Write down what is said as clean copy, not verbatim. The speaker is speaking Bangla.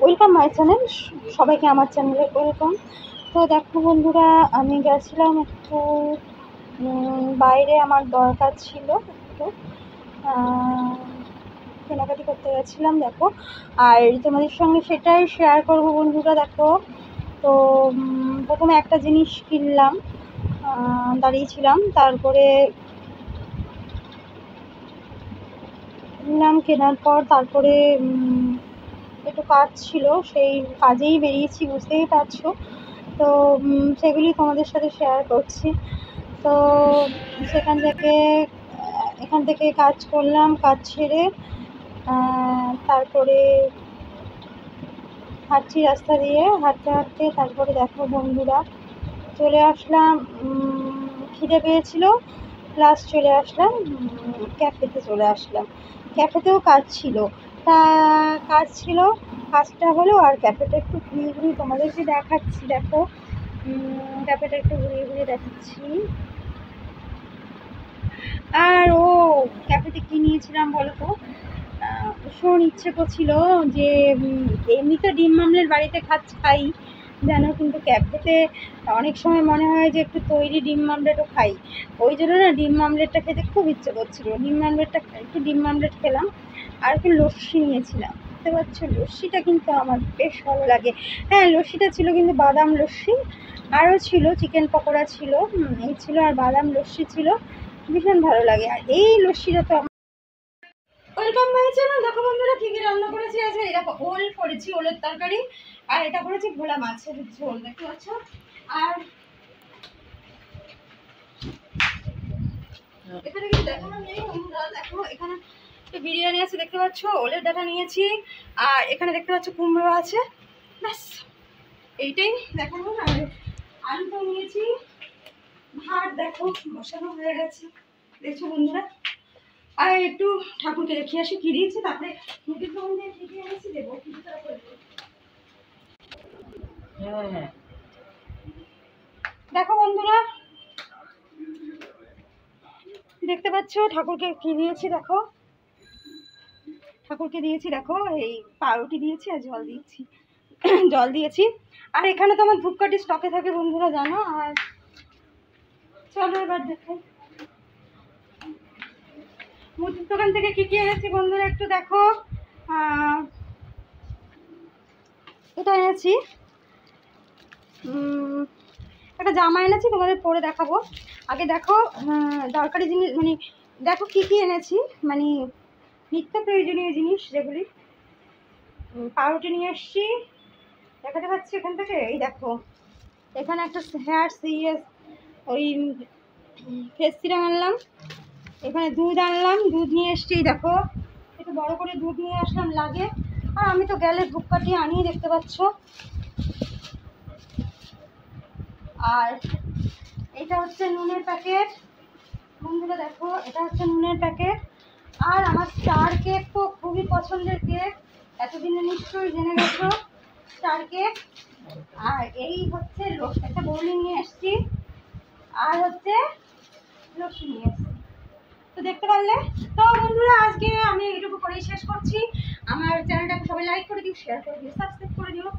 ওয়েলকাম মাই চ্যানেল, সবাইকে আমার চ্যানেলে ওয়েলকাম। তো দেখো বন্ধুরা, আমি গেছিলাম একটু বাইরে, আমার দরকার ছিল একটু কেনাকাটি করতে গেছিলাম। দেখো, আর তোমাদের সঙ্গে সেটাই শেয়ার করব বন্ধুরা। দেখো, তো প্রথমে একটা জিনিস কিনলাম, দাঁড়িয়েছিলাম, তারপরে কিনলাম, কেনার পর তারপরে একটু কাজ ছিল, সেই কাজেই বেরিয়েছি, বুঝতেই পারছো। তো সেগুলি তোমাদের সাথে শেয়ার করছি। তো এখান থেকে কাজ করলাম, কাজ ছেড়ে তারপরে হাঁটছি রাস্তা দিয়ে, হাঁটতে হাঁটতে তারপরে দেখো বন্ধুরা, চলে আসলাম, খিদে পেয়েছিল, প্লাস চলে আসলাম ক্যাফেতে, ক্যাফেতেও কাজ ছিল। তা কাজটা হলো, আর ক্যাফেটা একটু ঘুরিয়ে ঘুরিয়ে তোমাদেরকে দেখাচ্ছি। দেখো, ক্যাফেটা একটু ঘুরিয়ে ঘুরিয়ে দেখাচ্ছি। আর ক্যাফেতে কী নিয়েছিলাম বলো তো? ভীষণ ইচ্ছে করছিল যে এমনি তো ডিম মামলের বাড়িতে খাই জানো, কিন্তু ক্যাফেতে অনেক সময় মনে হয় যে একটু তৈরি ডিম মামলেটও খাই। ওই জন্য না, ডিম মামলেটটা খেতে খুব ইচ্ছে করছিল। ডিম মামলেট খেলাম, আর একটু লস্যি নিয়েছিলাম। বুঝতে পারছো, লস্যিটা কিন্তু আমার বেশ ভালো লাগে। হ্যাঁ, লস্যিটা ছিল কিন্তু বাদাম লস্যি, আরও ছিল চিকেন পকোড়া ছিল, এই ছিল, আর বাদাম লস্যি ছিল, ভীষণ ভালো লাগে। আর এই লস্যিটা তো ওয়েলকাম মাই চ্যানেল। দেখো বন্ধুরা, কি কি রান্না করেছি আজকে। এটা ওল করেছি, ওলের তরকারি, আর এটা করেছি ভোলা মাছের ঝোল, দেখতে পাচ্ছ। আর এখানে কিন্তু দেখানো নেই বন্ধুরা, দেখো এখানে বিরিয়ানি আছে, দেখতে পাচ্ছ, ওলের ডাটা নিয়েছি, আর এখানে দেখতে পাচ্ছ কুমড়ো আছে, ব্যাস এইটাই দেখানো। আর আলু তো নিয়েছি, ভাত দেখো বসানো হয়ে গেছে, দেখছো বন্ধুরা। আর একটু ঠাকুরকে দেখিয়ে আসি কি দিয়েছে, তারপরে মুখের ফোন দিয়ে ঠিকই এনেছি, দেবো কিছু তারপরে। দেখো বন্ধুরা, দেখতে পাচ্ছ ঠাকুরকে কি দিয়েছি, দেখো ঠাকুরকে দিয়েছি, দেখো এই পাউরুটি দিয়েছি আর জল দিয়েছি। আর এখানে তো আমার ধূপকাঠি স্টকে থাকে বন্ধুরা, জানো। আর চলো এবার দেখাই মুদির দোকান থেকে কি কি এনেছি বন্ধুরা, একটু দেখো। এটা এনেছি, একটা জামা এনেছি, তোমাদের পরে দেখাবো। আগে দেখো দরকারি জিনিস, মানে দেখো কি কি এনেছি, মানে নিত্য প্রয়োজনীয় জিনিস যেগুলি। পাউরুটি নিয়ে এসছি, দেখাতে পাচ্ছি এখান থেকে। এই দেখো, এখানে একটা হেয়ার ওই ফেস সিরাম আনলাম, এখানে দুধ আনলাম, দুধ নিয়ে এসছি, দেখো একটু বড় করে দুধ নিয়ে আসলাম, লাগে। আর আমি তো গেলে ধূপকাঠি আনি, দেখতে পাচ্ছ। আর এটা হচ্ছে নুনের প্যাকেট বন্ধুরা, দেখো এটা হচ্ছে নুনের প্যাকেট। আর আমার স্টার কেক তো খুবই পছন্দের কেক, এতদিনে নিশ্চয়ই জেনে গেছো, স্টার কেক। আর এই হচ্ছে একটা বোলিং নিয়ে এসছি, আর হচ্ছে লস্যি নিয়ে এসছি, তো দেখতে পারলে। তো বন্ধুরা, আজকে আমি এইটুকু করেই শেষ করছি। আমার চ্যানেলটাকে সবাই লাইক করে দিও, শেয়ার করে দিও, সাবস্ক্রাইব করে দিও।